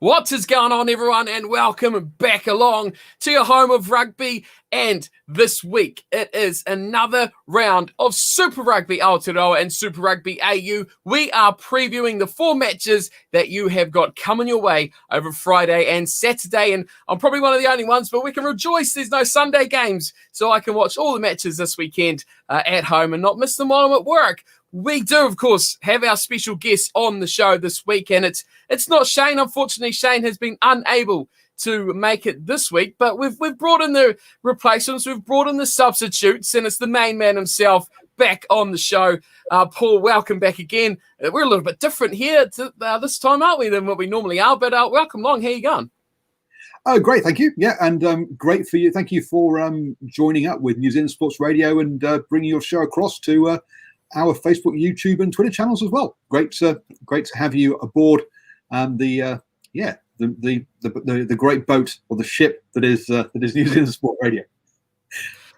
What is going on, everyone, and welcome back along to your home of rugby. And this week, it is another round of Super Rugby Aotearoa and Super Rugby AU. We are previewing the 4 matches that you have got coming your way over Friday and Saturday. And I'm probably one of the only ones, but we can rejoice there's no Sunday games, so I can watch all the matches this weekend at home and not miss them while I'm at work. We do, of course, have our special guest on the show this week, and it's not Shane. Unfortunately, Shane has been unable to make it this week, but we've brought in the replacements, we've brought in the substitutes, and it's the main man himself back on the show. Paul, welcome back again. We're a little bit different here this time, aren't we, than what we normally are, but welcome along. How you going? Oh, great, thank you. Yeah, and great for you. Thank you for joining up with New Zealand Sports Radio and bringing your show across to our Facebook, YouTube, and Twitter channels as well. Great to have you aboard the great boat or the ship that is New Zealand Sport Radio.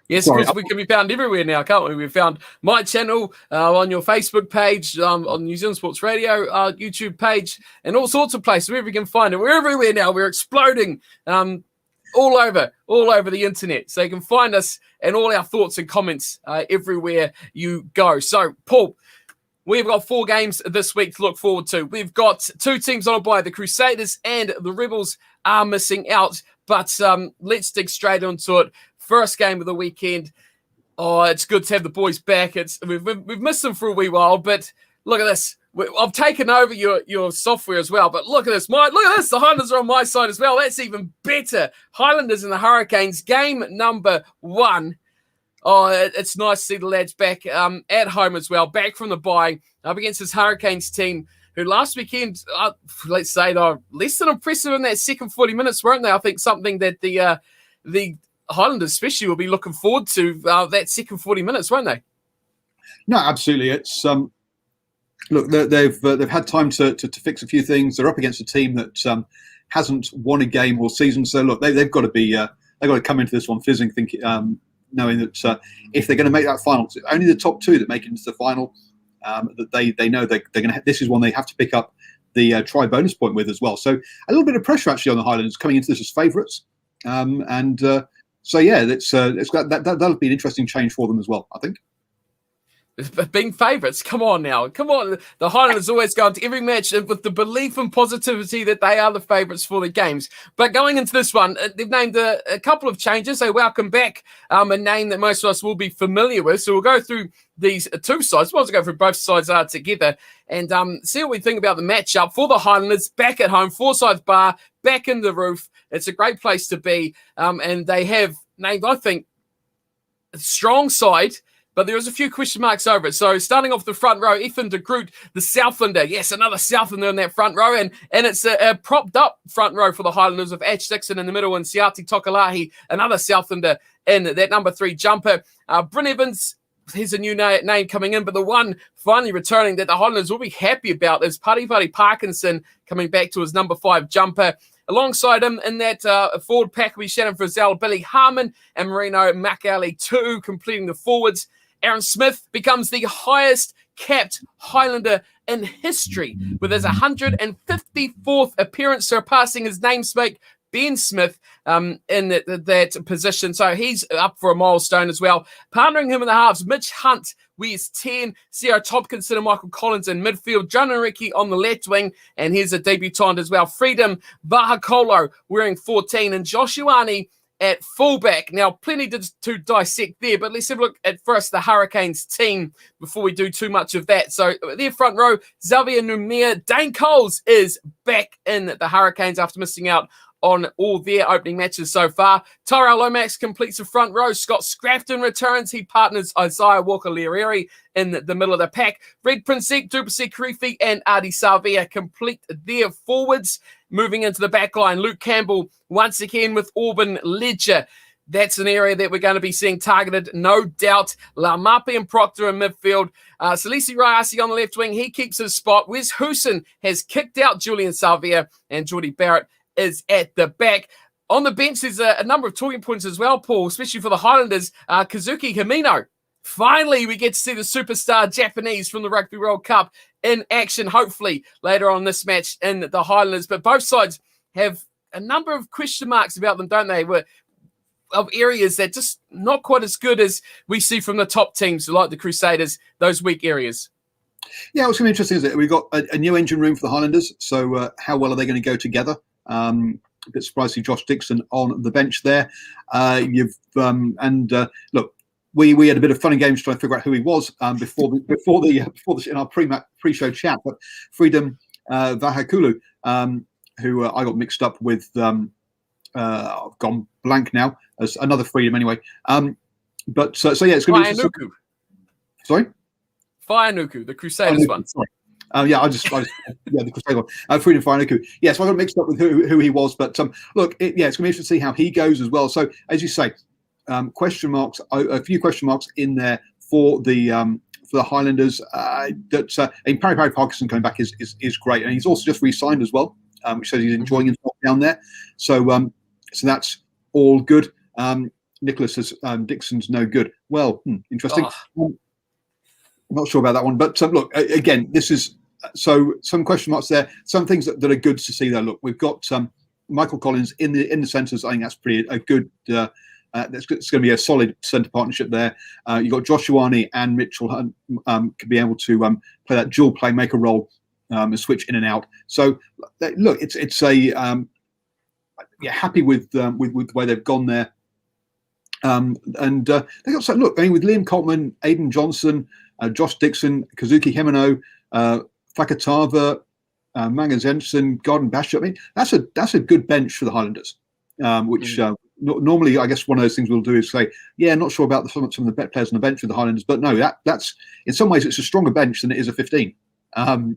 Yes, of course, we can be found everywhere now, can't we? We've found my channel on your Facebook page, on New Zealand Sports Radio, YouTube page, and all sorts of places wherever you can find it. We're everywhere now. We're exploding all over the internet. So you can find us and all our thoughts and comments everywhere you go. So, Paul, we've got 4 games this week to look forward to. We've got 2 teams on a bye. The Crusaders and the Rebels are missing out. But let's dig straight into it. First game of the weekend. Oh, it's good to have the boys back. We've missed them for a wee while, but look at this. I've taken over your software as well, but look at this. Look at this. The Highlanders are on my side as well. That's even better. Highlanders and the Hurricanes, game number 1. Oh, it's nice to see the lads back at home as well, back from the bye, up against this Hurricanes team, who last weekend, let's say, they were less than impressive in that second 40 minutes, weren't they? I think something that the Highlanders especially will be looking forward to, that second 40 minutes, won't they? No, absolutely. It's look, they've had time to fix a few things. They're up against a team that hasn't won a game all season. So look, they've got to be they've got to come into this one fizzing, thinking, knowing that if they're going to make that final, it's only the top 2 that make it into the final. That they know they're going to. This is one they have to pick up the try bonus point with as well. So a little bit of pressure actually on the Highlanders coming into this as favourites, so yeah, that'll be an interesting change for them as well, I think. Being favourites, come on now. Come on. The Highlanders always go into every match with the belief and positivity that they are the favourites for the games. But going into this one, they've named a couple of changes. They welcome back a name that most of us will be familiar with. So we'll go through these 2 sides. We'll go through both sides together and see what we think about the matchup for the Highlanders back at home. Forsyth Bar, back in the roof. It's a great place to be. And they have named, I think, a strong side, but there is a few question marks over it. So starting off the front row, Ethan de Groot, the Southlander. Yes, another Southlander in that front row. And it's a propped up front row for the Highlanders of Ash Dixon in the middle and Siati Tokalahi, another Southlander in that number 3 jumper. Bryn Evans, here's a new name coming in, but the one finally returning that the Highlanders will be happy about is Paripari Parkinson coming back to his number 5 jumper. Alongside him in that forward pack will be Shannon Frizzell, Billy Harmon, and Marino Makali, 2 completing the forwards. Aaron Smith becomes the highest capped Highlander in history with his 154th appearance, surpassing his namesake Ben Smith in that position. So he's up for a milestone as well. Partnering him in the halves, Mitch Hunt wears 10, Sierra Tompkinson and Michael Collins in midfield, John Enrique on the left wing, and here's a debutant as well, Freedom Vahakolo wearing 14, and Joshuani at fullback. Now, plenty to dissect there, but let's have a look at first the Hurricanes team before we do too much of that. So their front row, Xavier Numia, Dane Coles is back in the Hurricanes after missing out on all their opening matches so far. Tyrell Lomax completes the front row. Scott Scrafton returns. He partners Isaiah Walker-Leary in the middle of the pack. Red Prinsep, Dupasi Karifi, and Adi Savia complete their forwards. Moving into the back line, Luke Campbell once again with Auburn Ledger. That's an area that we're going to be seeing targeted, no doubt. Lamapi and Proctor in midfield. Salisi Rayasi on the left wing. He keeps his spot. Wes Hoosen has kicked out Julian Savia, and Geordie Barrett is at the back. On the bench, there's a number of talking points as well, Paul, especially for the Highlanders. Kazuki Himino. Finally, we get to see the superstar Japanese from the Rugby World Cup in action, hopefully, later on this match in the Highlanders. But both sides have a number of question marks about them, don't they? Of areas that just not quite as good as we see from the top teams like the Crusaders, those weak areas. Yeah, what's going to be interesting is that we've got a new engine room for the Highlanders. So how well are they going to go together? A bit surprised to see Josh Dixon on the bench there. Look, we had a bit of fun and games trying to figure out who he was before the in our pre-show chat. But Freedom Vahakulu, who I got mixed up with. I've gone blank now. As another Freedom anyway. Yeah, it's going to be interesting. Sorry. Firenuku, the Crusaders one. Sorry. The Crusader one. Freedom Firenuku. Yeah, so I got mixed up with who he was. But look, it's going to be interesting to see how he goes as well. So as you say, question marks, a few question marks in there for the Highlanders. Parry Parkinson coming back is great, and he's also just re-signed as well, which shows he's enjoying himself down there. So that's all good. Nicholas says Dixon's no good. Well, interesting. I'm not sure about that one, but look, again, this is some question marks there. Some things that are good to see there. Look, we've got Michael Collins in the centres. I think that's pretty a good. It's going to be a solid centre partnership there. You've got Joshuani and Mitchell Hunt could be able to play that dual playmaker role and switch in and out. So look, it's a happy with the way they've gone there. And they got so look. I mean, with Liam Coltman, Aidan Johnson, Josh Dixon, Kazuki Himeno, Fakatava, Manga Jensen, Gordon Bashir. I mean, that's a good bench for the Highlanders. Which normally, I guess, one of those things we'll do is say, yeah, not sure about some of the better players on the bench for the Highlanders, but no, that's in some ways it's a stronger bench than it is a 15. So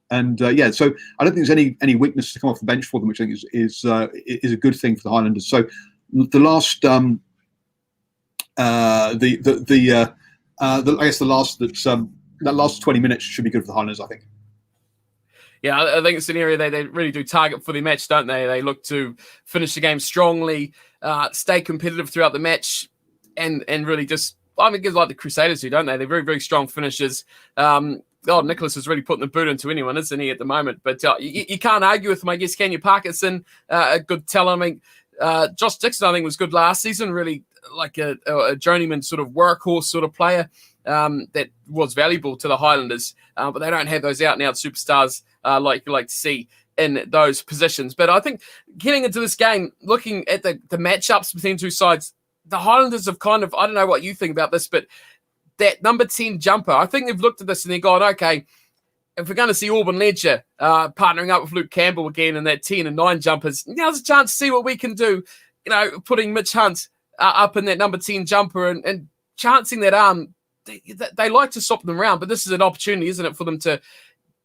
I don't think there's any weakness to come off the bench for them, which I think is a good thing for the Highlanders. So the last that last 20 minutes should be good for the Highlanders, I think. Yeah, I think it's an area they really do target for their match, don't they? They look to finish the game strongly, stay competitive throughout the match, and really just, I mean, like the Crusaders do, don't they? They're very, very strong finishers. Nicholas is really putting the boot into anyone, isn't he, at the moment? But you can't argue with him, I guess, can you? Parkinson, a good tell. I mean, Josh Dixon, I think, was good last season, really like a journeyman sort of workhorse sort of player that was valuable to the Highlanders. But they don't have those out-and-out superstars like you like to see in those positions. But I think getting into this game, looking at the matchups between two sides, the Highlanders have kind of, I don't know what you think about this, but that number 10 jumper, I think they've looked at this and they've gone, okay, if we're going to see Auburn Ledger partnering up with Luke Campbell again in that 10 and 9 jumpers, now's a chance to see what we can do, putting Mitch Hunt up in that number 10 jumper and chancing that arm. They like to swap them around, but this is an opportunity, isn't it, for them to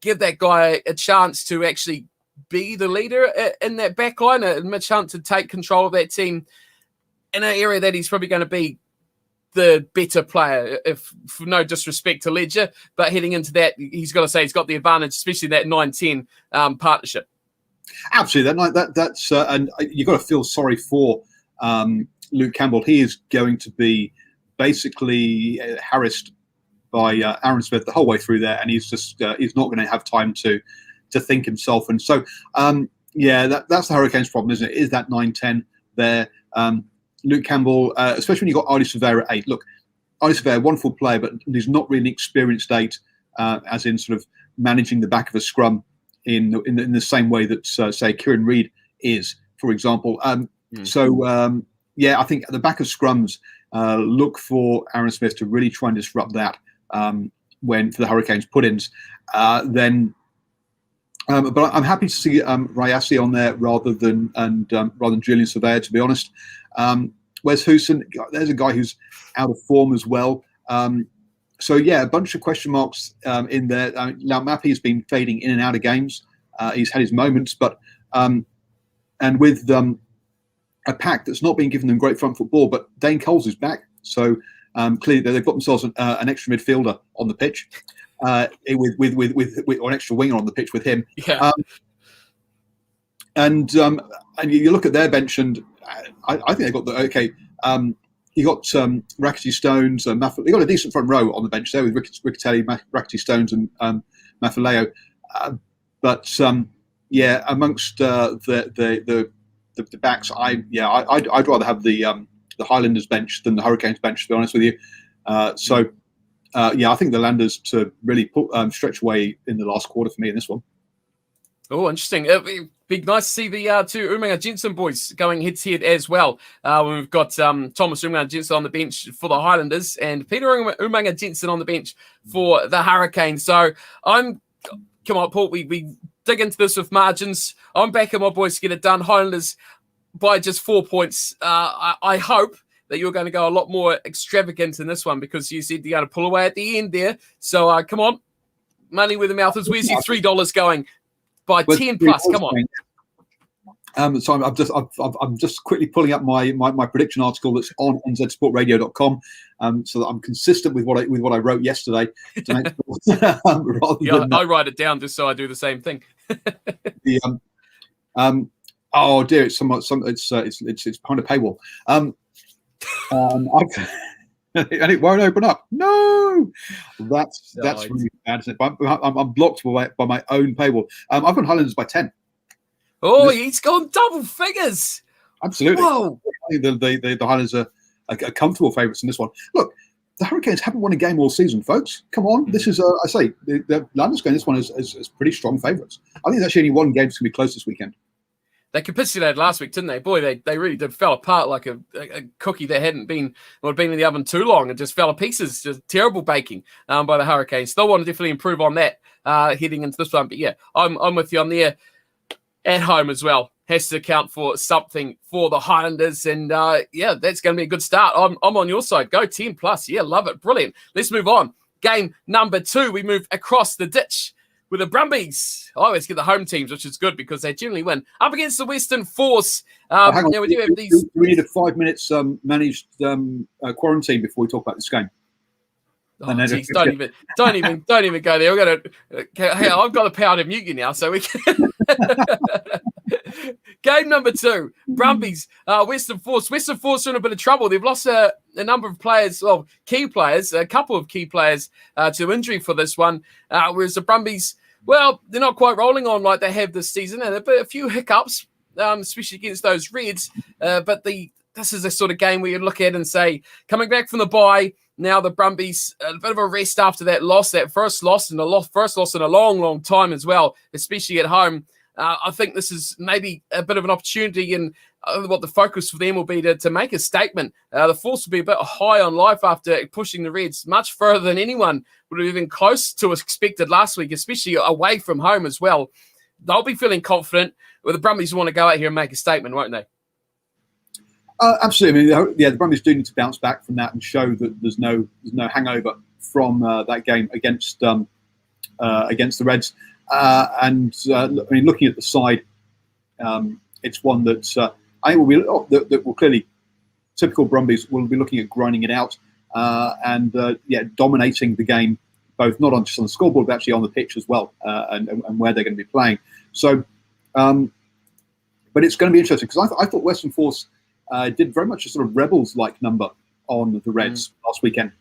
give that guy a chance to actually be the leader in that back line, and Mitch Hunt to take control of that team in an area that he's probably going to be the better player, if for no disrespect to Ledger, but heading into that, he's got to say he's got the advantage, especially that 9-10 partnership. Absolutely, that's and you've got to feel sorry for Luke Campbell. He is going to be basically harassed by Aaron Smith the whole way through there, and he's not going to have time to think himself. And so, that's the Hurricanes' problem, isn't it? Is that 9-10 there? Luke Campbell, especially when you've got Ardy Surveyor at 8. Look, Ardy Surveyor, wonderful player, but he's not really an experienced 8, as in sort of managing the back of a scrum in the same way that, say, Kieran Reid is, for example. So, I think at the back of scrums, look for Aaron Smith to really try and disrupt that when for the Hurricanes put-ins. But I'm happy to see Rayasi on there rather than Julian Surveyor, to be honest. Wes Houston, there's a guy who's out of form as well. A bunch of question marks in there. Laumapi has been fading in and out of games. He's had his moments, but and with a pack that's not been giving them great front football, but Dane Coles is back. So clearly they've got themselves an extra midfielder on the pitch, with or an extra winger on the pitch with him. Yeah. And you look at their bench, and I think they've got the okay. You got Rackety Stones, you got a decent front row on the bench there with Riccatelli, Rackety Stones, and Mafaleo. Yeah, amongst the backs, I'd rather have the Highlanders bench than the Hurricanes bench, to be honest with you. I think the Landers to really stretch away in the last quarter for me in this one. Oh, interesting. It'd be nice to see the two Umanga Jensen boys going head-to-head as well. We've got Thomas Umanga Jensen on the bench for the Highlanders and Peter Umanga Jensen on the bench for the Hurricanes. So come on, Paul, we dig into this with margins. I'm backing my boys to get it done. Highlanders by just 4 points. I hope that you're going to go a lot more extravagant in this one because you said you're going to pull away at the end there. So come on, money where the mouth is. Where's your $3 going? By 10 plus, come on. So I'm just quickly pulling up my prediction article that's on nzsportradio.com, so that I'm consistent with what I wrote yesterday. To make I write it down just so I do the same thing. Oh dear, it's behind a paywall. And it won't open up. No, that's really bad, isn't it? I'm blocked by my own paywall. I've got Highlanders by 10. Oh, he's gone double figures. Absolutely. Whoa. The Highlanders are comfortable favourites in this one. Look, the Hurricanes haven't won a game all season, folks. Come on, this is I say the Highlanders going this one as pretty strong favourites. I think there's actually only one game that's going to be close this weekend. They capitulated last week, didn't they? Boy, they really did fell apart like a cookie that hadn't been in the oven too long. It just fell to pieces. Just terrible baking by the Hurricanes. Still want to definitely improve on that heading into this one. But yeah, I'm with you on there. At home as well has to account for something for the Highlanders, and that's going to be a good start. I'm on your side. Go 10 plus. Yeah, love it. Brilliant. Let's move on. Game number 2. We move across the ditch with the Brumbies. I always get the home teams, which is good because they generally win. Up against the Western Force. Hang on. We do have these. We need a 5 minutes managed quarantine before we talk about this game. Oh, geez, don't even go there. I've got the power to mute you now, so we can. Game number 2, Brumbies, Western Force. Western Force are in a bit of trouble. They've lost a number of players, key players, a couple of key players to injury for this one. Whereas the Brumbies, well, they're not quite rolling on like they have this season. And there have been a few hiccups, especially against those Reds. But this is a sort of game where you look at and say, coming back from the bye, now the Brumbies, a bit of a rest after that first loss in a long, long time as well, especially at home. I think this is maybe a bit of an opportunity, and what the focus for them will be to make a statement. The Force will be a bit high on life after pushing the Reds much further than anyone would have been close to expected last week, especially away from home as well. They'll be feeling confident. Well, the Brumbies want to go out here and make a statement, won't they? Absolutely. I mean, the Brumbies do need to bounce back from that and show that there's no hangover from that game against the Reds. I mean, looking at the side, it's one that I think that will clearly, typical Brumbies will be looking at grinding it out and dominating the game, both not just on the scoreboard but actually on the pitch as well, and where they're going to be playing. So, but it's going to be interesting because I thought Western Force did very much a sort of Rebels-like number on the Reds last weekend,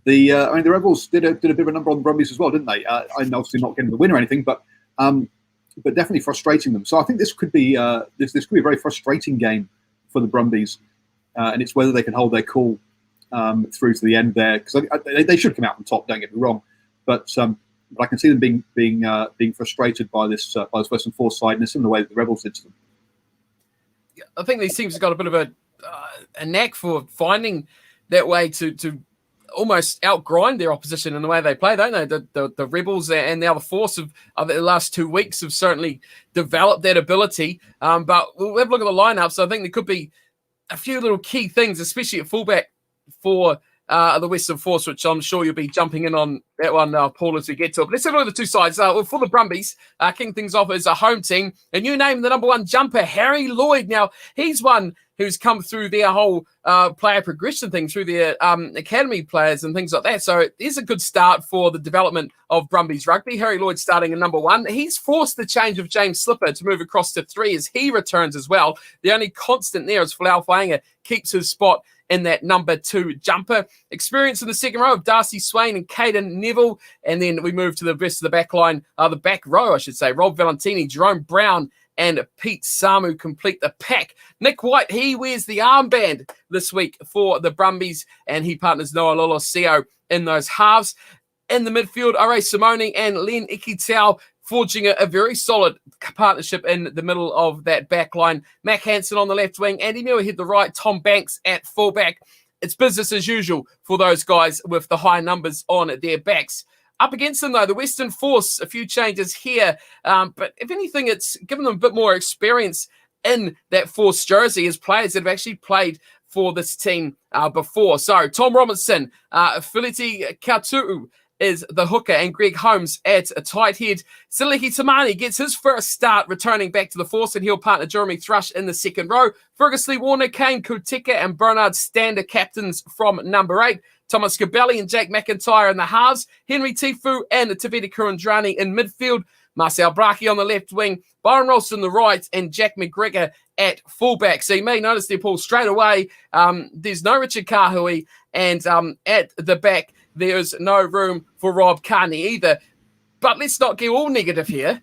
the Rebels did a bit of a number on the Brumbies as well, didn't they? And obviously not getting the win or anything, but definitely frustrating them. So I think this could be this could be a very frustrating game for the Brumbies, and it's whether they can hold their cool through to the end there, because they should come out on top. Don't get me wrong, but I can see them being frustrated by this Western Force side in a similar way that the Rebels did to them. I think these teams have got a bit of a knack for finding that way to almost outgrind their opposition in the way they play, don't they? The Rebels and now the Force of the last 2 weeks have certainly developed that ability. But we'll have a look at the lineups. I think there could be a few little key things, especially at fullback for the Western Force, which I'm sure you'll be jumping in on that one, Paul, as we get to it. But let's have a look at the two sides. For the Brumbies, kicking things off as a home team, and you name the number 1 jumper, Harry Lloyd. Now, he's one who's come through their whole player progression thing, through their academy players and things like that. So it is a good start for the development of Brumbies rugby. Harry Lloyd starting at number 1. He's forced the change of James Slipper to move across to 3 as he returns as well. The only constant there is Falau Fainga keeps his spot in that number 2 jumper. Experience in the second row of Darcy Swain and Caden Neville. And then we move to the rest of the back line, the back row, I should say. Rob Valentini, Jerome Brown, and Pete Samu complete the pack. Nick White, he wears the armband this week for the Brumbies, and he partners Noah Lolosio in those halves. In the midfield, Ore Simone and Len Ikitau forging a very solid partnership in the middle of that back line. Mac Hansen on the left wing, Andy Muirhead the right, Tom Banks at fullback. It's business as usual for those guys with the high numbers on their backs. Up against them, though, the Western Force, a few changes here. But if anything, it's given them a bit more experience in that Force jersey as players that have actually played for this team before. So, Tom Robinson, Filiti Kautu'u is the hooker, and Greg Holmes at a tight head. Siliki Tamani gets his first start returning back to the Force, and he'll partner Jeremy Thrush in the second row. Fergus Lee Warner, Kane Kutika, and Bernard Stander captains from number 8. Thomas Gabelli and Jake McIntyre in the halves. Henry Tifu and Tavita Kurandrani in midfield. Marcel Braki on the left wing. Byron Rolston on the right, and Jack McGregor at fullback. So you may notice there, Paul, straight away, there's no Richard Kahui, and at the back, there's no room for Rob Carney either. But let's not get all negative here.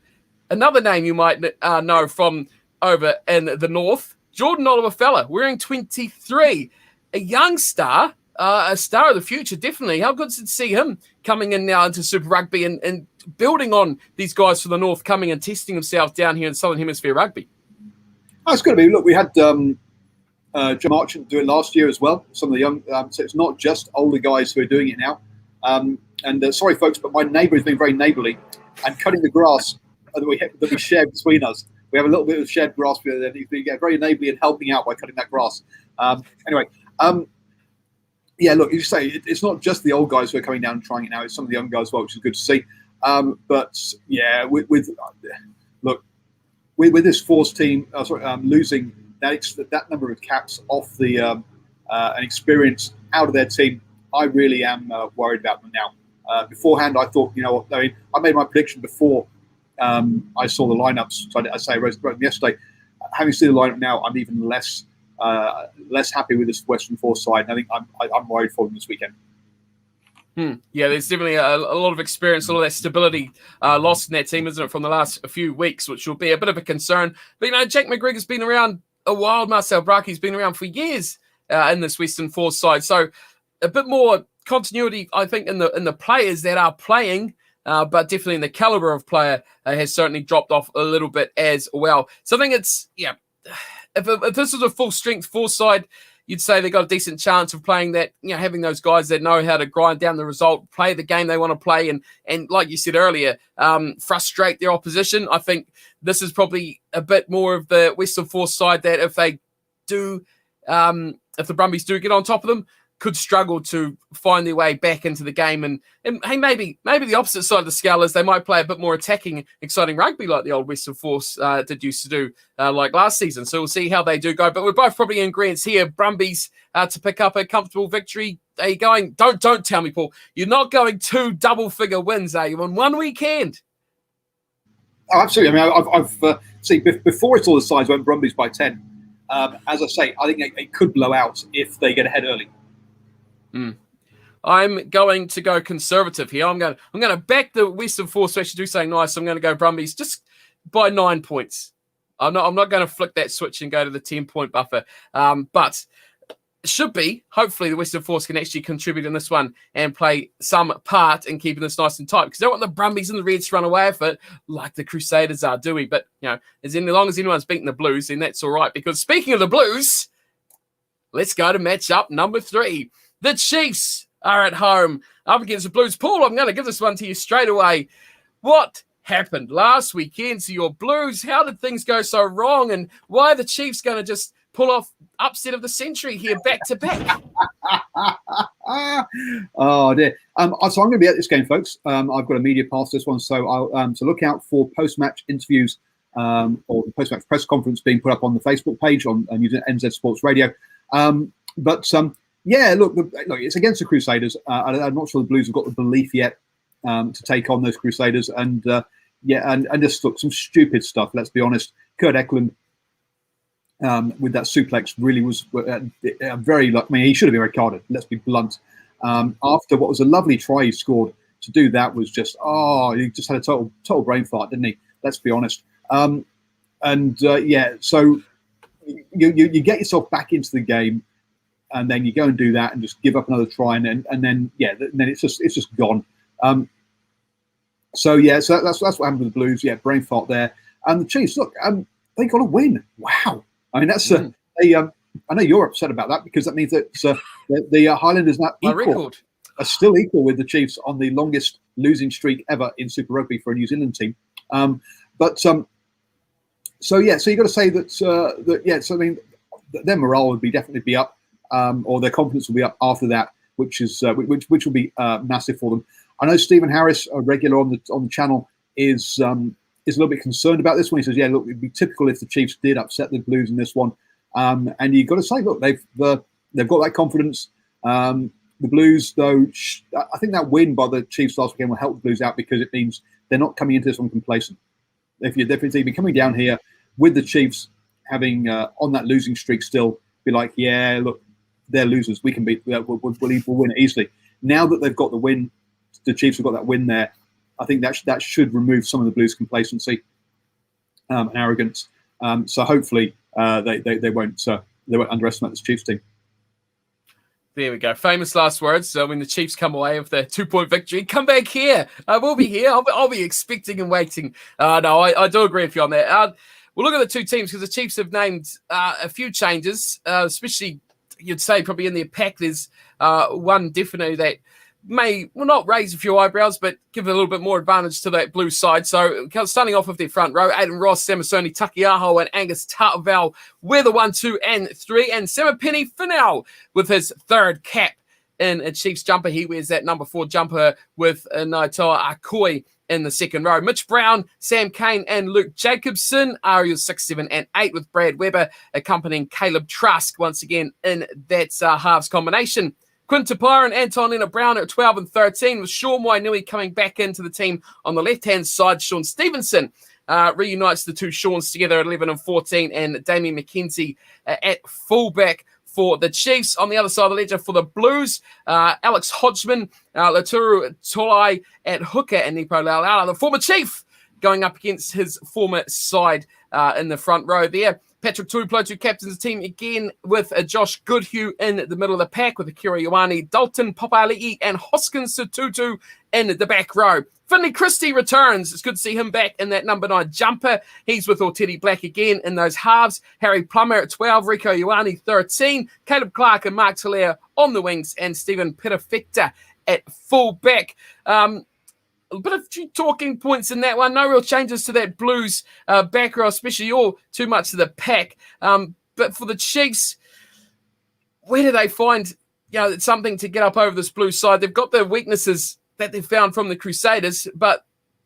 Another name you might know from over in the north, Jordan Oliver Fella, wearing 23. A young star, a star of the future, definitely. How good to see him coming in now into Super Rugby and building on these guys from the north coming and testing themselves down here in Southern Hemisphere Rugby. Oh, it's going to be. Look, we had Jim Archant do it last year as well. Some of the young, so it's not just older guys who are doing it now. Sorry, folks, but my neighbour has been very neighbourly and cutting the grass that we share between us. We have a little bit of shared grass there. He's been very neighbourly and helping out by cutting that grass. Yeah, look, you say it's not just the old guys who are coming down and trying it now. It's some of the young guys as well, which is good to see. But yeah, with this Force team losing that number of caps off the and experience out of their team, I really am worried about them now. Beforehand, I thought, I made my prediction before I saw the lineups. So I wrote them yesterday. Having seen the lineup now, I'm even less happy with this Western Force side. And I think I'm worried for them this weekend. Yeah, there's definitely a lot of experience, a lot of that stability lost in that team, isn't it, from the last few weeks, which will be a bit of a concern. But, Jack McGregor's been around a while. Marcel Braki's been around for years in this Western Force side. So a bit more continuity, I think, in the players that are playing, but definitely in the caliber of player has certainly dropped off a little bit as well. So I think it's, if this was a full-strength Force side, you'd say they got a decent chance of playing that, having those guys that know how to grind down the result, play the game they want to play, and like you said earlier, frustrate their opposition. I think this is probably a bit more of the Western Force side that if they do, if the Brumbies do get on top of them, could struggle to find their way back into the game. And hey, maybe the opposite side of the scale is they might play a bit more attacking, exciting rugby like the old Western Force used to do like last season. So we'll see how they do go. But we're both probably in agreement here. Brumbies to pick up a comfortable victory. Are you going? Don't tell me, Paul. You're not going 2 double-figure wins, are you, on one weekend? Oh, absolutely. I mean, I've see before it's all the sides went Brumbies by 10. As I say, I think it could blow out if they get ahead early. I'm going to go conservative here. I'm going to back the Western Force to actually do something nice. I'm going to go Brumbies just by 9 points. I'm not going to flick that switch and go to the 10-point buffer. But it should be, hopefully, the Western Force can actually contribute in this one and play some part in keeping this nice and tight. Because I don't want the Brumbies and the Reds to run away with it like the Crusaders are, do we? But, as long as anyone's beating the Blues, then that's all right. Because speaking of the Blues, let's go to matchup number 3. The Chiefs are at home up against the Blues. Paul, I'm going to give this one to you straight away. What happened last weekend to your Blues? How did things go so wrong? And why are the Chiefs going to just pull off upset of the century here back to back? Oh, dear. So I'm going to be at this game, folks. I've got a media pass this one. So I'll look out for post-match interviews or the post-match press conference being put up on the Facebook page on NZ Sports Radio. Yeah, look, it's against the Crusaders. I'm not sure the Blues have got the belief yet to take on those Crusaders. And just look, some stupid stuff, let's be honest. Kurt Eklund with that suplex really was very, like, I mean, he should have been red carded, let's be blunt. After what was a lovely try he scored, to do that was just, he just had a total brain fart, didn't he? Let's be honest. So you get yourself back into the game, and then you go and do that and just give up another try, and then it's just gone. So that's what happened with the Blues. Yeah, brain fart there. And the Chiefs, look, they got a win. Wow. I mean, that's I know you're upset about that, because that means that the Highlanders now are still equal with the Chiefs on the longest losing streak ever in Super Rugby for a New Zealand team. So you've got to say that So I mean, their morale would definitely be up, or their confidence will be up after that, which will be massive for them. I know Stephen Harris, a regular on the channel, is a little bit concerned about this one. He says, look, it'd be typical if the Chiefs did upset the Blues in this one. And you've got to say, look, they've got that confidence. The Blues, though, I think that win by the Chiefs last weekend will help the Blues out, because it means they're not coming into this one complacent. If you're definitely coming down here with the Chiefs having on that losing streak still, be like, yeah, look, they're losers. We can beat. We'll win it easily. Now that they've got the win, the Chiefs have got that win there. I think that should remove some of the Blues' complacency and arrogance. So hopefully they won't underestimate this Chiefs team. There we go. Famous last words. So when the Chiefs come away with their 2-point victory, come back here. We'll be here. I'll be expecting and waiting. No, I do agree with you on that. We'll look at the two teams, because the Chiefs have named a few changes, especially you'd say probably in their pack. There's one definitely that may not raise a few eyebrows, but give a little bit more advantage to that blue side. So starting off with their front row, Aiden Ross, Samisoni Takiaho, and Angus Tarval were the 1, 2, and 3, and Samapeni Finau with his third cap in a Chiefs jumper. He wears that number 4 jumper with Naitoa Akoi in the second row. Mitch Brown, Sam Kane, and Luke Jacobson are your 6, 7, and 8, with Brad Weber accompanying Caleb Trask once again in that halves combination. Quinn Tapire and Anton Lienert-Brown at 12 and 13, with Sean Wainui coming back into the team on the left-hand side. Sean Stevenson reunites the two Seans together at 11 and 14, and Damien McKenzie at fullback for the Chiefs. On the other side of the ledger for the Blues, Alex Hodgman, Laturu Tolai at hooker, and Nipo Laulala, the former Chief, going up against his former side in the front row there. Patrick Tuipulotu captains the team again, with Josh Goodhue in the middle of the pack, with Akira Ioane, Dalton Papali'i, and Hoskins Sututu in the back row. Finley Christie returns. It's good to see him back in that number 9 jumper. He's with Ortedi Black again in those halves. Harry Plummer at 12, Rico Ioane 13, Caleb Clark and Mark Talia on the wings, and Stephen Pitafecta at full back. A bit of talking points in that one. No real changes to that Blues back row, especially all too much to the pack. But for the Chiefs, where do they find something to get up over this Blues side? They've got the weaknesses that they've found from the Crusaders, but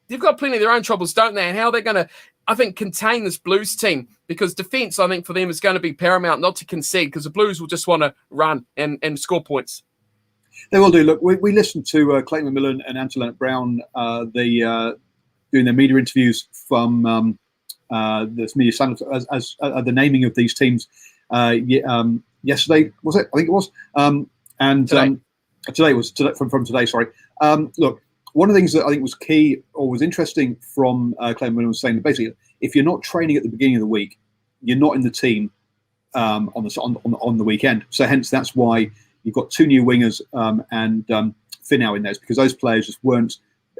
they've got plenty of their own troubles, don't they? And how they're going to, I think, contain this Blues team, because defence, I think, for them is going to be paramount, not to concede, because the Blues will just want to run and score points. They will do. Look, we listened to Clayton McMillan and Anton Lienert-Brown doing their media interviews from this media channel as the naming of these teams yesterday, was it? I think it was. Today was from today. Sorry. Look, one of the things that I think was key or was interesting from Clayton McMillan was saying that basically, if you're not training at the beginning of the week, you're not in the team on the weekend. So hence that's why you've got 2 new wingers and Finau in there, because those players just weren't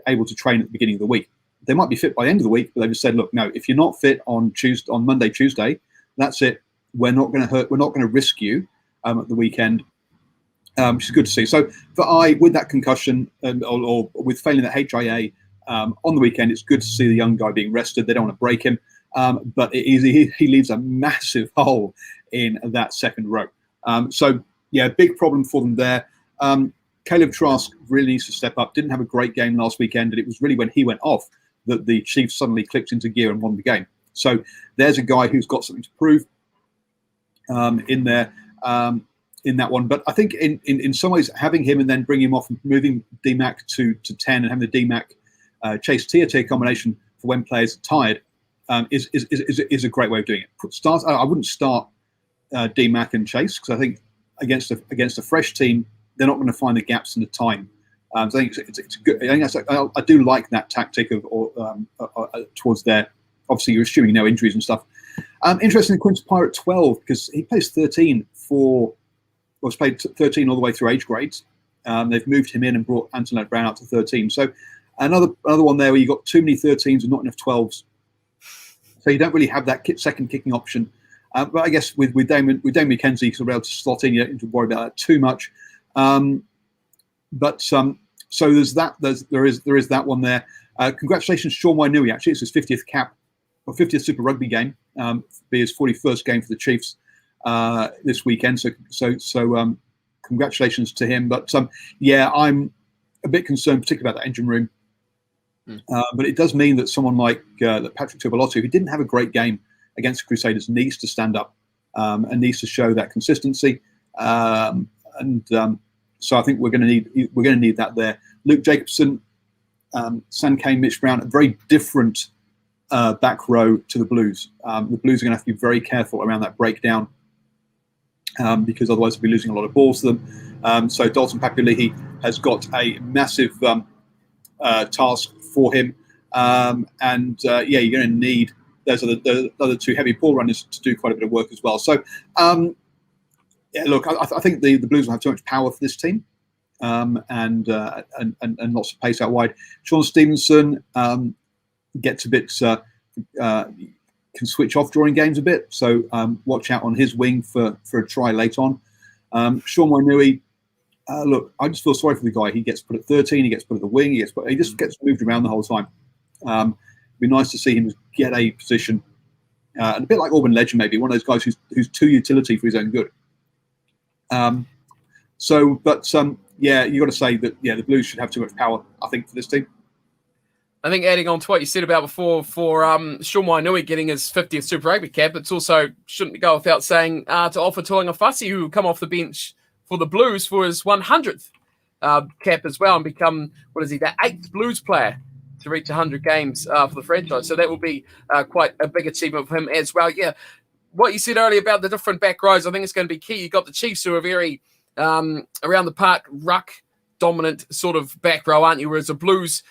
able to train at the beginning of the week. They might be fit by the end of the week, but they just said, look, no, if you're not fit on Monday, Tuesday, that's it. We're not going to risk you at the weekend, which is good to see. So with that concussion or with failing that HIA on the weekend, it's good to see the young guy being rested. They don't want to break him, but he leaves a massive hole in that second row. Yeah, big problem for them there. Caleb Trask really needs to step up. Didn't have a great game last weekend, and it was really when he went off that the Chiefs suddenly clicked into gear and won the game. So there's a guy who's got something to prove in there in that one. But I think in some ways, having him and then bringing him off and moving DMAC to 10 and having the DMAC Chase Tiate combination for when players are tired is a great way of doing it. I wouldn't start D Mac and Chase, because I think against a fresh team, they're not going to find the gaps in the time. So I think it's good. I do like that tactic towards there. Obviously, you're assuming no injuries and stuff. Interesting, Quince Pirate 12, because he plays 13 has played 13 all the way through age grades. They've moved him in and brought Antoinette Brown out to 13. So another one there where you've got too many 13s and not enough 12s. So you don't really have that second kicking option. But I guess with Damon McKenzie, you're able to slot in, you don't need to worry about that too much. So there's that. There is that one there. Congratulations, Sean Wainui. Actually, it's his 50th cap or 50th Super Rugby game. Be his 41st game for the Chiefs this weekend. So congratulations to him. But yeah, I'm a bit concerned, particularly about that engine room. But it does mean that someone like Patrick Tuipulotu, who didn't have a great game against the Crusaders, needs to stand up and needs to show that consistency. So I think we're going to need that there. Luke Jacobson, San Kane, Mitch Brown, a very different back row to the Blues. The Blues are going to have to be very careful around that breakdown because otherwise they'll be losing a lot of balls to them. So Dalton Papulihi has got a massive task for him, yeah, you're going to need those other two heavy ball runners to do quite a bit of work as well. So. Yeah, look, I think the Blues will have too much power for this team, and lots of pace out wide. Sean Stevenson gets a bit can switch off during games a bit, so watch out on his wing for a try late on. Sean Wainui, look, I just feel sorry for the guy. He gets put at 13, he gets put at the wing, he just gets moved around the whole time. It'd be nice to see him get a position, and a bit like Auburn Legend, maybe one of those guys who's too utility for his own good. Yeah, you got to say that the Blues should have too much power, I think, for this team. I think adding on to what you said about before for Sean Wainui getting his 50th Super Rugby cap, it's also shouldn't go without saying to offer Toinga Fasi, who will come off the bench for the Blues for his 100th cap as well and become, the 8th Blues player to reach 100 games for the franchise. So that will be quite a big achievement for him as well. Yeah. What you said earlier about the different back rows, I think it's going to be key. You've got the Chiefs who are very around the park, ruck dominant sort of back row, aren't you? Whereas the Blues,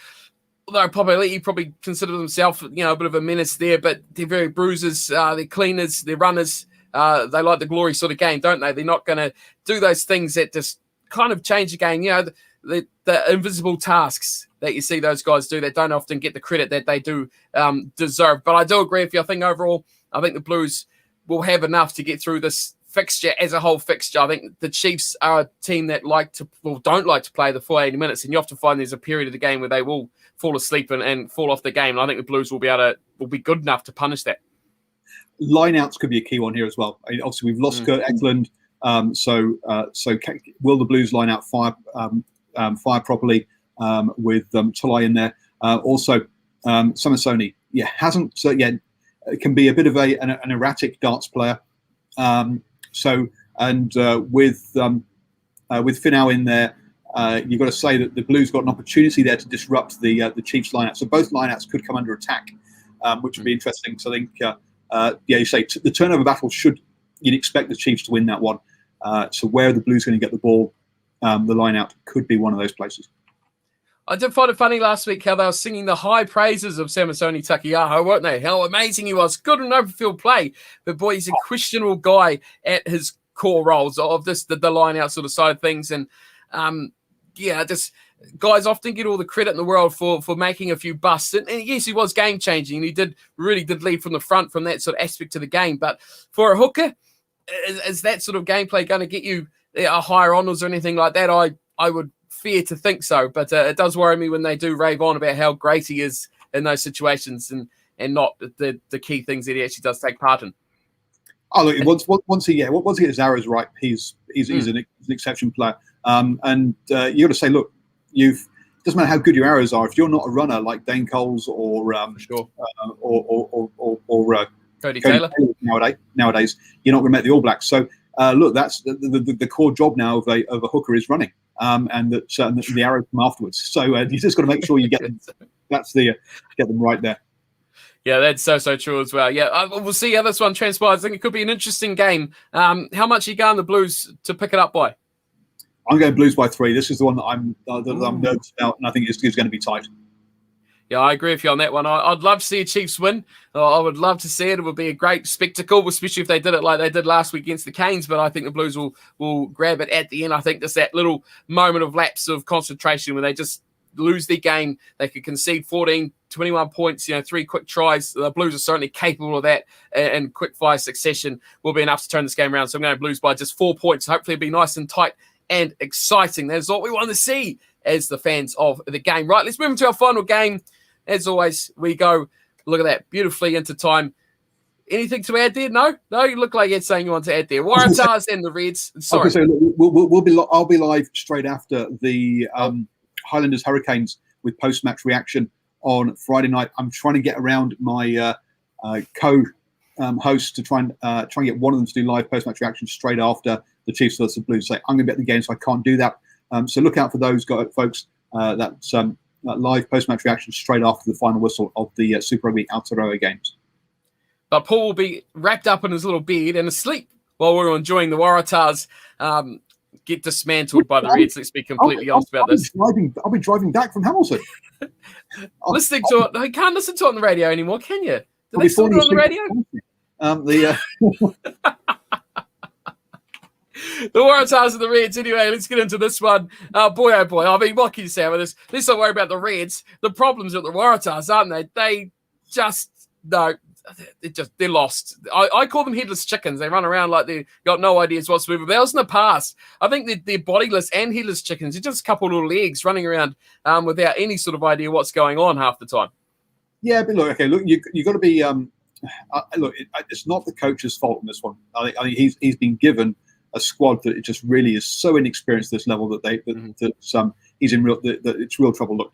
although probably consider themselves, a bit of a menace there, but they're very bruisers, they're cleaners, they're runners. They like the glory sort of game, don't they? They're not going to do those things that just kind of change the game. The invisible tasks that you see those guys do that don't often get the credit that they do deserve. But I do agree with you. I think overall, I think the Blues will have enough to get through this fixture as a whole fixture. I think the Chiefs are a team that don't like to play the full 80 minutes, and you often find there's a period of the game where they will fall asleep and fall off the game. And I think the Blues will be good enough to punish that. Lineouts could be a key one here as well. I mean, obviously, we've lost Kurt Eklund, so will the Blues line out fire properly with Tulai in there? Also, Samasoni, hasn't yet. Can be a bit of an erratic darts player. With Finau in there, you've got to say that the Blues got an opportunity there to disrupt the Chiefs lineout. So both lineouts could come under attack, which would be interesting. So I think, you say the turnover battle you'd expect the Chiefs to win that one. So where are the Blues going to get the ball? The lineout could be one of those places. I did find it funny last week how they were singing the high praises of Samasoni Takiaho, weren't they? How amazing he was. Good and overfield play. But boy, he's a questionable guy at his core roles of the line out sort of side of things. And just guys often get all the credit in the world for making a few busts. And yes, he was game changing. And he really did lead from the front from that sort of aspect of the game. But for a hooker, is that sort of gameplay going to get you a higher honours or anything like that? I would fear to think so, but it does worry me when they do rave on about how great he is in those situations and not the key things that he actually does take part in. Oh, look, once he gets his arrows right, he's an exception player. And you got to say, look, it doesn't matter how good your arrows are. If you're not a runner like Dane Coles or Cody Taylor nowadays, you're not going to make the All Blacks. So look, that's the core job now of a hooker is running. And the arrows come afterwards. So you just got to make sure you get them. Get them right there. Yeah, that's so true as well. Yeah, we'll see how this one transpires. I think it could be an interesting game. How much are you going the Blues to pick it up by? I'm going Blues by 3. This is the one that I'm Ooh. nervous about, and I think it's going to be tight. Yeah, I agree with you on that one. I'd love to see a Chiefs win. I would love to see it. It would be a great spectacle, especially if they did it like they did last week against the Canes. But I think the Blues will grab it at the end. I think there's that little moment of lapse of concentration when they just lose their game. They could concede 14, 21 points, 3 quick tries. The Blues are certainly capable of that, and quick fire succession will be enough to turn this game around. So I'm going to Blues by just 4 points. Hopefully it'll be nice and tight and exciting. That's what we want to see as the fans of the game. Right, let's move into our final game. As always, we go, look at that, beautifully into time. Anything to add there? No, you look like you're saying you want to add there. Waratahs and the Reds. Sorry. Say, I'll be live straight after the Highlanders Hurricanes with post-match reaction on Friday night. I'm trying to get around my co-host to try and get one of them to do live post-match reaction straight after the Chiefs versus the Blues. So I'm going to be at the game, so I can't do that. So look out for those folks. That's live post-match reaction straight after the final whistle of the Super Rugby Aotearoa games. But Paul will be wrapped up in his little bed and asleep while we're enjoying the Waratahs get dismantled by the Reds. Let's be completely honest about this. I'll be driving back from Hamilton. Listening to it, you can't listen to it on the radio anymore, can you? Do they still do it on the radio? The Waratahs and the Reds. Anyway, let's get into this one. Boy, oh boy. I mean, what can you say about this? Let's not worry about the Reds. The problems with the Waratahs, aren't they? They just, no, they're lost. I call them headless chickens. They run around like they've got no ideas whatsoever. But that was in the past. I think they're bodiless and headless chickens. They're just a couple of little legs running around without any sort of idea what's going on half the time. Yeah, but look, you got to be, look, it's not the coach's fault in this one. I think he's been given a squad that it just really is so inexperienced at this level that he's in it's real trouble. Look,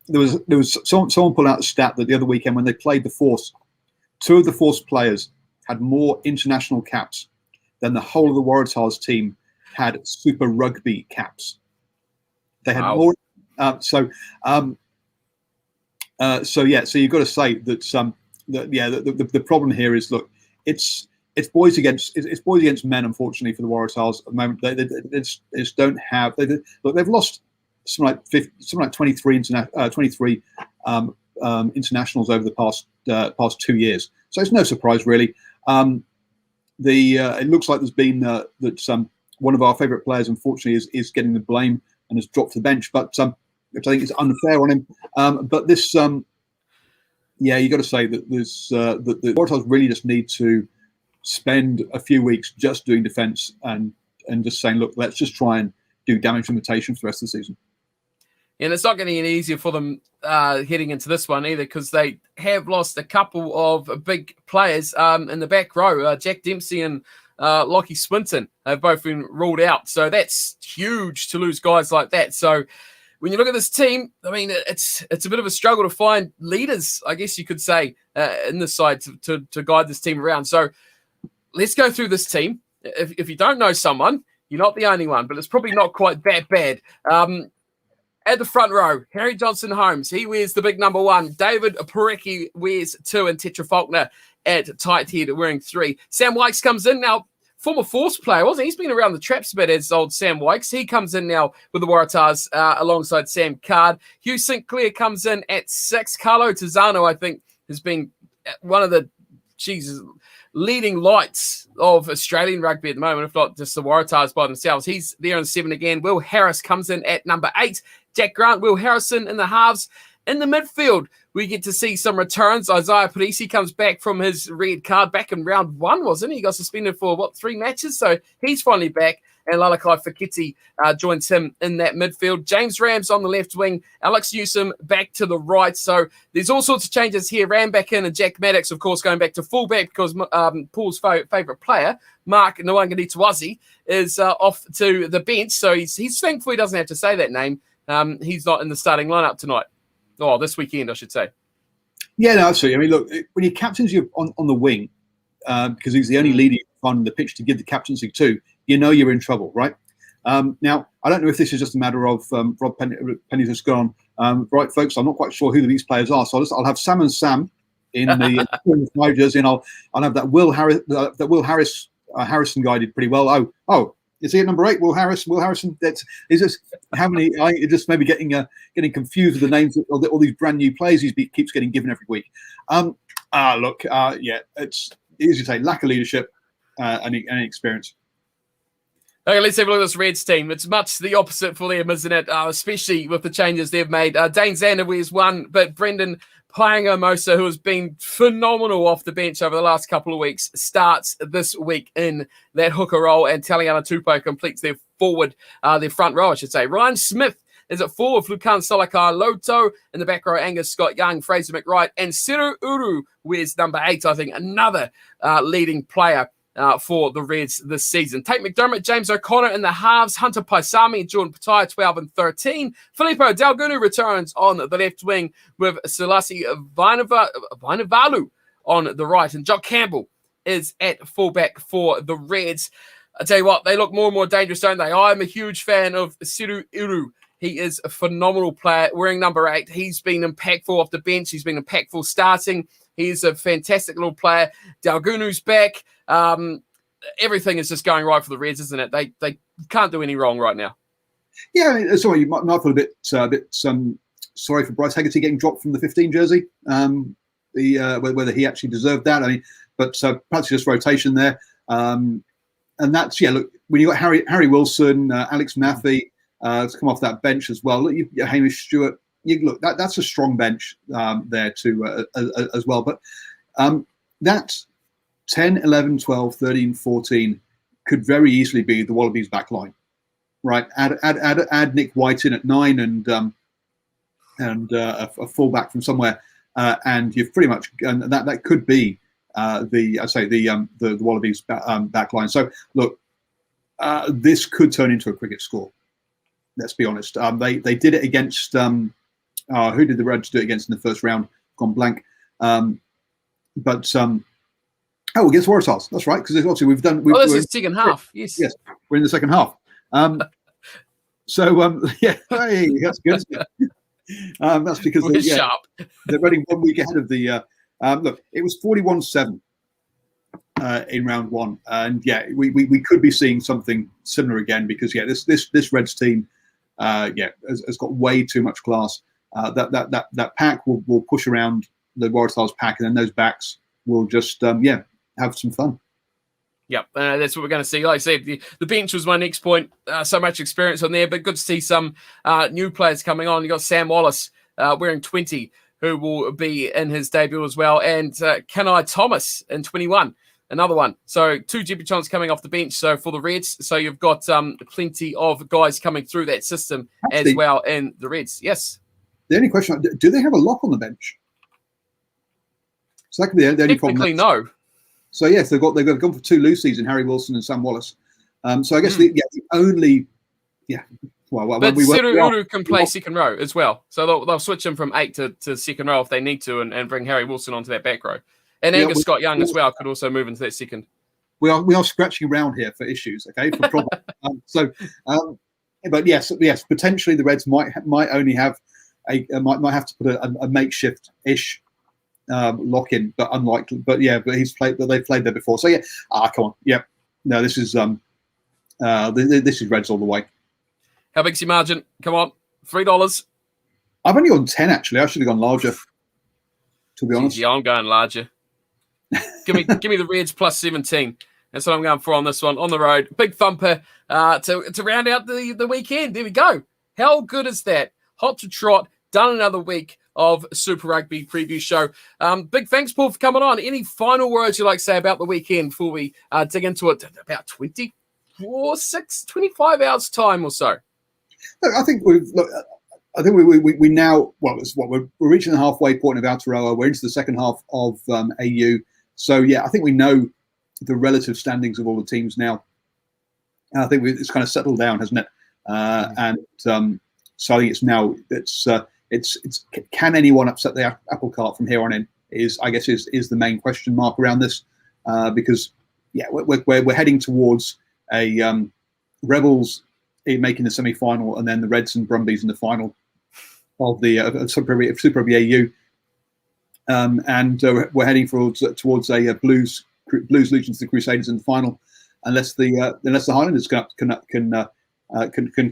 there was someone pulled out a stat that the other weekend when they played the Force, 2 of the Force players had more international caps than the whole of the Waratahs team had Super Rugby caps. They had more. So you've got to say that the problem here is, look, it's boys against men, unfortunately, for the Waratahs at the moment. They just don't have. They've lost something like 23 internationals over the past 2 years. So it's no surprise, really. It looks like there's been that one of our favourite players, unfortunately, is getting the blame and has dropped the bench. But which I think is unfair on him. But this, you got to say that there's that the Waratahs really just need to spend a few weeks just doing defence and just saying, look, let's just try and do damage limitation for the rest of the season. And it's not getting any easier for them heading into this one either, because they have lost a couple of big players in the back row. Jack Dempsey and Lockie Swinton have both been ruled out. So that's huge to lose guys like that. So when you look at this team, I mean, it's a bit of a struggle to find leaders, I guess you could say, in this side to guide this team around. So let's go through this team. If you don't know someone, you're not the only one, but it's probably not quite that bad. At the front row, Harry Johnson-Holmes, he wears the big number 1. David Parecki wears 2, and Tetra Faulkner at tight head wearing 3. Sam Wykes comes in now. Former Force player, wasn't he? He's been around the traps a bit as old Sam Wykes. He comes in now with the Waratahs alongside Sam Card. Hugh Sinclair comes in at 6. Carlo Tizzano, I think, has been one of the leading lights of Australian rugby at the moment, if not just the Waratahs by themselves. He's there in 7 again. Will Harris comes in at number 8. Jack Grant, Will Harrison in the halves. In the midfield, we get to see some returns. Isaiah Parisi comes back from his red card back in round 1, wasn't he? He got suspended for, 3 matches? So he's finally back. And Lalakai Fakiti joins him in that midfield. James Rams on the left wing. Alex Newsom back to the right. So there's all sorts of changes here. Ram back in, and Jack Maddox, of course, going back to fullback because Paul's favourite player, Mark Nwanganitawasi, is off to the bench. So he's thankful he doesn't have to say that name. He's not in the starting lineup tonight. Oh, this weekend, I should say. Yeah, no, absolutely. I mean, look, when your captain's on the wing, because he's the only leader on the pitch to give the captaincy to, you know you're in trouble, right? Now, I don't know if this is just a matter of Rob Penny's just gone, right, folks, I'm not quite sure who these players are, so I'll have Sam and Sam in the 5 jersey, and I'll have that Harrison guy did pretty well. Oh, is he at number 8? Will Harrison. Is this how many? I just maybe getting confused with the names of all these brand new players he keeps getting given every week. It's as you say, lack of leadership and experience. Okay, let's have a look at this Reds team. It's much the opposite for them, isn't it? Especially with the changes they've made. Dane Zander wears one, but Brendan Paenga-Mosa, who has been phenomenal off the bench over the last couple of weeks, starts this week in that hooker role, and Taliana Tupou completes their front row, I should say. Ryan Smith is at 4 with Lukan Salakar-Loto. In the back row, Angus Scott Young, Fraser McWright, and Seru Uru wears number 8, I think, another leading player for the Reds this season. Tate McDermott, James O'Connor in the halves, Hunter Paisami and Jordan Patai, 12 and 13. Filippo Dalgunu returns on the left wing with Selasi Vainavalu on the right. And Jock Campbell is at fullback for the Reds. I tell you what, they look more and more dangerous, don't they? I'm a huge fan of Seru Uru. He is a phenomenal player, wearing number 8. He's been impactful off the bench. He's been impactful starting. He's a fantastic little player. Dalgunu's back. Everything is just going right for the Reds, isn't it? They can't do any wrong right now. Yeah, sorry, you might feel a bit sorry for Bryce Hegarty getting dropped from the 15 jersey. Whether he actually deserved that, but perhaps just rotation there. And that's look, when you got Harry Wilson, Alex Maffey to come off that bench as well. Look, Hamish Stewart. That's a strong bench there too as well. But that's 10, 11, 12, 13, 14 could very easily be the Wallabies back line, right? Add Nick White in at 9 and a fullback from somewhere, and you've pretty much, and that could be the Wallabies back line. So look, this could turn into a cricket score. Let's be honest. They did it against who did the Reds do it against in the first round? Gone blank. Against Waratahs. That's right, because obviously we've done. This is second half. Yes, we're in the second half. Hey, that's good. That's because they're running 1 week ahead of the. Look, it was 41-7 in round 1, and we could be seeing something similar again because this Reds team, has got way too much class. That pack will push around the Waratahs pack, and then those backs will just have some fun. Yep, that's what we're going to see. Like I said, the bench was my next point. So much experience on there, but good to see some new players coming on. You got Sam Wallace wearing 20, who will be in his debut as well, and Kenai Thomas in 21, another one. So 2 debutants coming off the bench. So for the Reds, so you've got plenty of guys coming through that system as well in the Reds. Yes. The only question: do they have a lock on the bench? So that could be the only problem. Technically, no. So yes, they've gone for 2 loosies in Harry Wilson and Sam Wallace. So I guess the only but Seru Uru can play second row as well. So they'll switch him from 8 to second row if they need to, and bring Harry Wilson onto that back row. And Angus Scott Young as well could also move into that second. We are scratching around here for issues, okay, for problems. But yes, potentially the Reds might only have might have to put a makeshift-ish lock in, but unlikely. But they've played there before. So come on, no, this is Reds all the way. How big's your margin? Come on, $3. I've only gone 10 actually. I should have gone larger, to be honest. Yeah, I'm going larger. Give me the Reds plus 17. That's what I'm going for on this one. On the road, big thumper to round out the weekend. There we go. How good is that? Hot to trot. Done another week of Super Rugby preview show. Big thanks, Paul, for coming on. Any final words you'd like to say about the weekend before we dig into it? About 25 hours time or so. Look, I think we now we're reaching the halfway point of Aotearoa. We're into the second half of AU. So I think we know the relative standings of all the teams now. And I think it's kind of settled down, hasn't it? So I think it's can anyone upset the apple cart from here on in? Is the main question mark around this, because we're heading towards a Rebels making the semi-final, and then the Reds and Brumbies in the final of the Super Rugby AU. and we're heading towards a Blues losing to the Crusaders in the final, unless the Highlanders can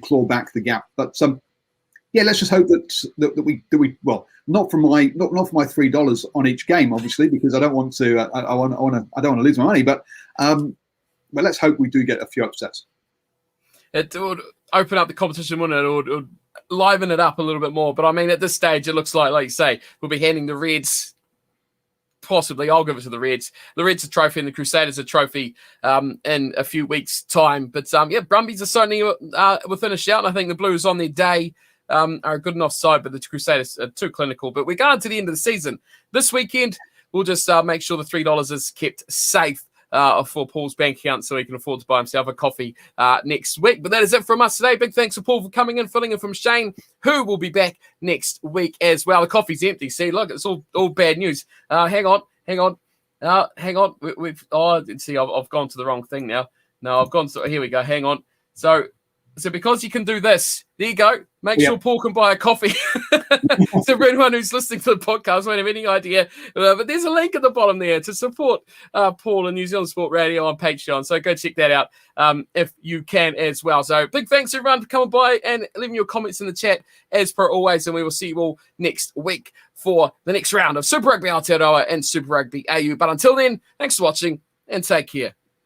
claw back the gap. But yeah, let's just hope that we well, not for my $3 on each game, obviously, because I don't want to I don't want to lose my money, but let's hope we do get a few upsets. It would open up the competition, wouldn't it? It would liven it up a little bit more. But I mean, at this stage, it looks like you say, we'll be handing the Reds. Possibly, I'll give it to the Reds. The Reds a trophy and the Crusaders a trophy in a few weeks' time. But yeah, Brumbies are certainly within a shout. And I think the Blues on their day are a good enough side, but the Crusaders are too clinical. But we're going to the end of the season. This weekend, we'll just make sure the $3 is kept safe for Paul's bank account so he can afford to buy himself a coffee next week. But that is it from us today. Big thanks to Paul for coming in, filling in from Shane, who will be back next week as well. The coffee's empty. See, look, it's all bad news. Hang on. We've see, I've gone to the wrong thing now. No, I've gone to, here we go. Hang on. So because you can do this, there you go. Make sure Paul can buy a coffee. So for anyone who's listening to the podcast won't have any idea, but there's a link at the bottom there to support Paul and New Zealand Sport Radio on Patreon. So go check that out if you can as well. So big thanks everyone for coming by and leaving your comments in the chat as per always. And we will see you all next week for the next round of Super Rugby Aotearoa and Super Rugby AU. But until then, thanks for watching and take care.